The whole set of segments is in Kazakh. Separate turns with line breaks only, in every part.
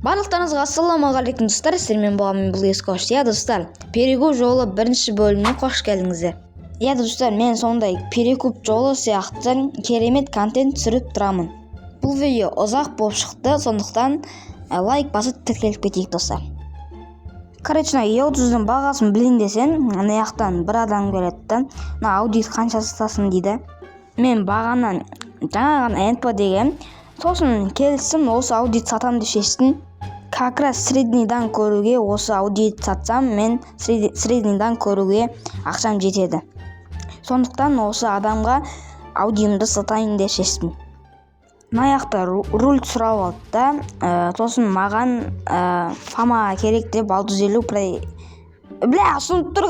Барлықтарыңызға ассалаумағалейкум достар, сіздермен болған бұл ескі қош. Достар, перекуп жолы бірінші бөліміне қош келдіңіздер. Достар, мен сондай перекуп жолы сияқты керемет контент түсіріп тұрамын. Бұл видео ұзақ болып шықты, сондықтан лайк басып тіркеліп кетейік достар. E30-ның бағасын білейін десең, ана жақтан бір адам келеді, аудит қанша сатасың дейді. Мен бағанан жаңа NP деген, сосын келсім осы аудит сатам деп шештім. Как раз среднийдан көруге осы аудит сатсам, мен среднийдан көруге ақшам жетеді. Сондықтан осы адамға аудиімді сатайын деп шештім. Мына жақта руль сұрап алды да, сосын маған фама керек деп 650 ұсынып тұр,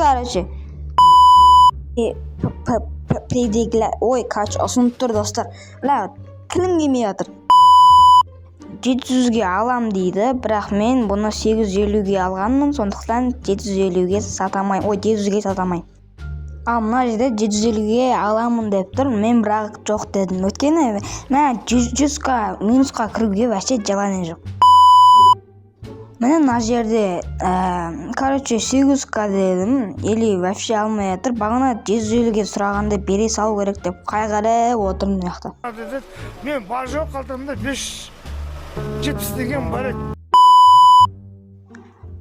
ұсынып тұр достар. Тілім келмей жатыр. 700-ге алам дейді, бірақ мен бұны 850-ге алғанмын, сондықтан 750-ге сатамай. 700-ге сатамай. Ал мына жерде 750-ге аламын деп тұр, мен бірақ жоқ дедім. Өткені 100-қа минусқа кіруге вообще жаланың жоқ. Міне мына жерде 800-қа дедім, или вообще алмай жатыр. Бағана 750-ге сұрағанда бере салу керек деп қайғырып отырмын жақта.
Мен бар жоқ қалтамда 570 деген бар еді.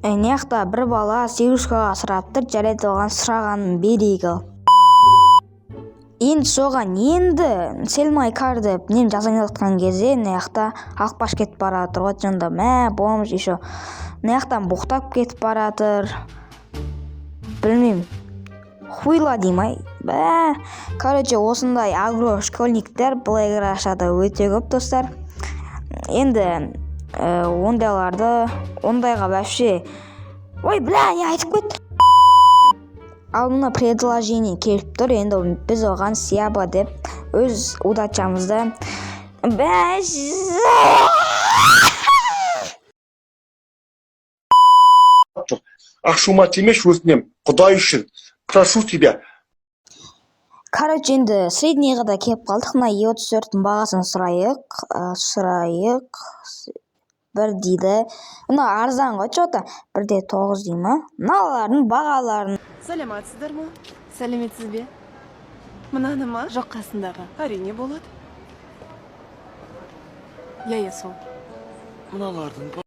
Неяқта бір бала 800-ға сұраптыр, жарайды оған сұрағанын берейік ал. Енді соған селмай кар деп нем жазайын жатқан кезде неяқта алқпаш кетіп баратыр. Вот jonda помощь еще. Неяқтан бұқтап кетіп баратыр. Білмеймін. Хуйла деймай. Осындай агро школьниктер бұлай қарашада өте көп достар. Енді ондайға вообще не айтып кет. Ал мына предложение келіп тұр, енді біз оған сияба деп өз удачамызды
Ақшума тимеш өтінем, Құдай үшін, прошу тебя.
Енді среднийға да келіп қалдық. Мына E34-дің бағасын сұрайық. Бір дейді. Мына арзан ғой, что-то 1.9 дей ма? Мыналардың бағаларын.
Сәлеметсіздер ме? Сәлеметсіз бе? Мынаны ма? Жоқ қасындағы. Әрине болады. Сол.
Мыналардың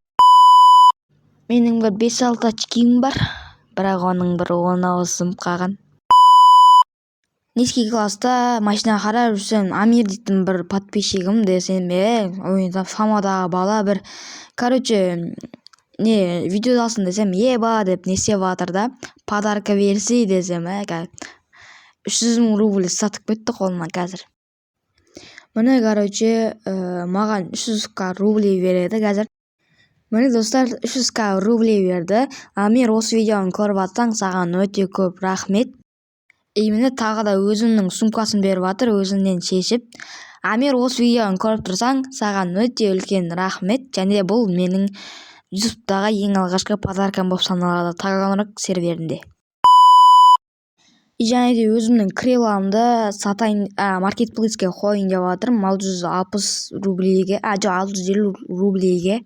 Менің бір 5-6 очким бар, бірақ оның бір 10 ауысым қалған. Низкий класста машина қарап жүрсем, Амир дейтін бір подписчигім десем, ойында фамадағы бала бір, видеодасын десем, еба деп не істеп жатыр да, подарка берсей десем, 300 рубль сатып кетті қолыма қазір. Міне, маған 300 рубль береді қазір. Міне достар, 300 рубль берді. Амир, осы видеоны көріп атсаң, саған өте көп рахмет. Міне тағы да өзімнің сумкасын беріп жатыр, өзіңнен шешіп. Амир, осы видеоны көріп тұрсаң, саған өте үлкен рахмет. Және бұл менің YouTube'дағы ең алғашқы подаркам болып саналады, Taganrog серверінде. Және де өзімнің креламды сатайын, маркетплейске қойын деп жатырмын, 660 рубльге, 650 рубльге.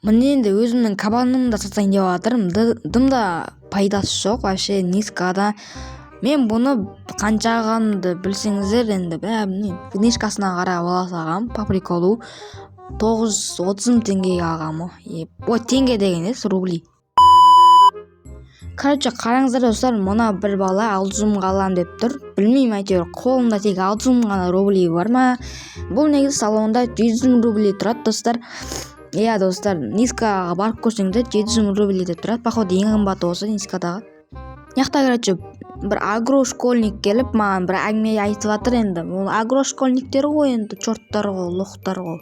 Міне енді өзімнің кабанымды сатайын деп жатырмын, дымда пайдасы жоқ, вообще низкада. Мен бұны қаншағанды білсеңіздер, енді книжкасына қарап ала салғам, по приколу 930 теңгеге алғам. Теңге деген рубли. Қараңыздар достар, мұна бір бала 600 алам деп тұр. Білмеймін, әйтеуір қолымда тек 600 ғана рубли бар ма? Бұл негізі салонда 700 рубли тұрады достар. Достар, низкаға барып көрсеңдер 700 рубли деп тұрады. Походу ең қымбаты осы низкадағы. Яқта бір агрошкольник келіп, маған бір әңгіме айтып жатыр енді. Ол агрошкольниктер ғой енді, чорттар ғой, лоқтар ғой.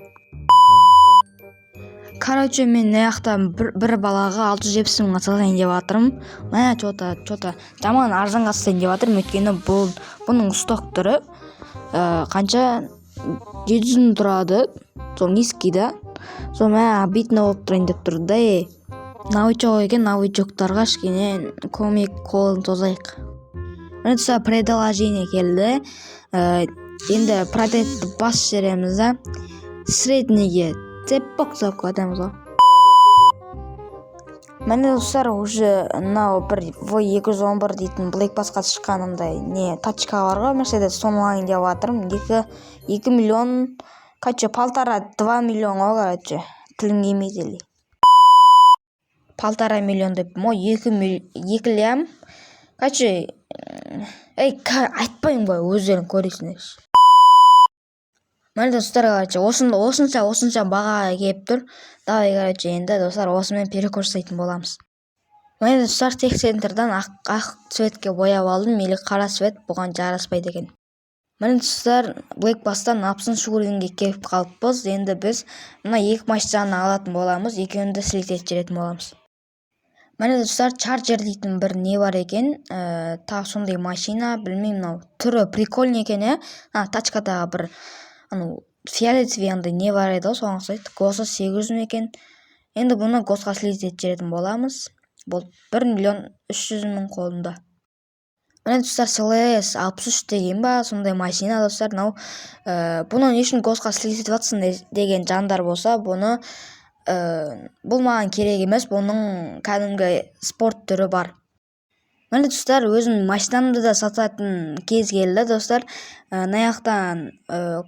Мен яқтан бір балаға 670 мың сатайын деп жатырмын. Что-то жаман арзанға сатайын деп жатырмын, өйткені бұның сток түрі қанша 700 тұрады, сол низкийда. Сол битіне болып тұрайын деп тұрды. Навычок екен, навычоктарға кішкене көмек қолын созайық. Міне предложение келді. Енді продать бас жереміз да. Среднийге цепок қойдамыз ғой. Міне достар, уже мынау бір V211 дейтін Blackbassқа шыққанымдай не тачка бар ғой, Mercedes, соны алайын деп жатырмын. 2 миллион, короче, 1,5-2 миллион ғой, короче, тілім келмейді. 1,5 миллион деп, 2 лям. Короче, айтпаймын ғой, өздерің көресіңдер. Міне достар, короче, осынша бағаға келіп тұр. Давай, короче, енді достар, осымен перекур жасайтын боламыз. Міне достар, техцентрдан ақ цветке бояп алдым, или қара цвет бұған жараспайды екен. Міне достар, Blackbass'тан апсын шугіргенге келіп қалыппыз. Енді біз мына екі машинаны алатын боламыз, екеуінде сілтеп жүретін боламыз. Міне достар, Charger дейтін бір не бар екен, тағы сондай машина, білмеймін, мынау түрі прикольный екен, тачкадағы бір фиолетовый андай не бар еді, соған ұқсайды. Госы 800 екен. Енді бұны госқа слизет жеретін боламыз. Бұл 1,300,000 қолында. Міне достар, CLS 63 деген ба, сондай машина достар. Бұны не үшін госқа слизет ватсын деген жандар болса, бұл маған керек емес, бұның кәдімгі спорт түрі бар. Міне достар, өзім машинамды да сататын кез келді достар. Наяқтан,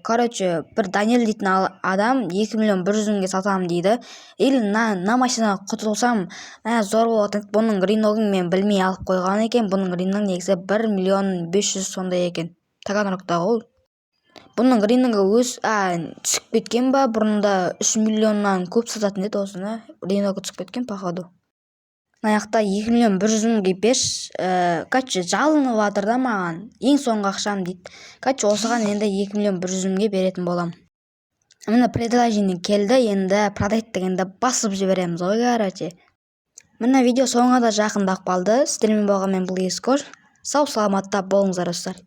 короче, бір Даниэль дейтін адам 2,100,000-ге сатамын дейді. Или на машинаға құтылсам, зор болатын. Бұның риногын мен білмей алып қойған екен. Бұның риног негізі 1,500,000 сондай екен. Таганрогта ол. Бұның риногы түсіп кеткен ба, бұрында 3 миллионнан көп сататын деді осыны. Риногы түсіп кеткен, походу. Наяқта 2,100,000-ге берші, короче, жалынып жатыр да маған, ең соңғы ақшам дейді. Короче, осыған енді 2,100,000-ге беретін болам. Міне предложение келді, енді продать дегенді басып жібереміз ғой, короче. Міне видео соңына да жақындап қалды. Сіздермен болғанмен бұл Ескор. Сау саламатта болыңыздар достар.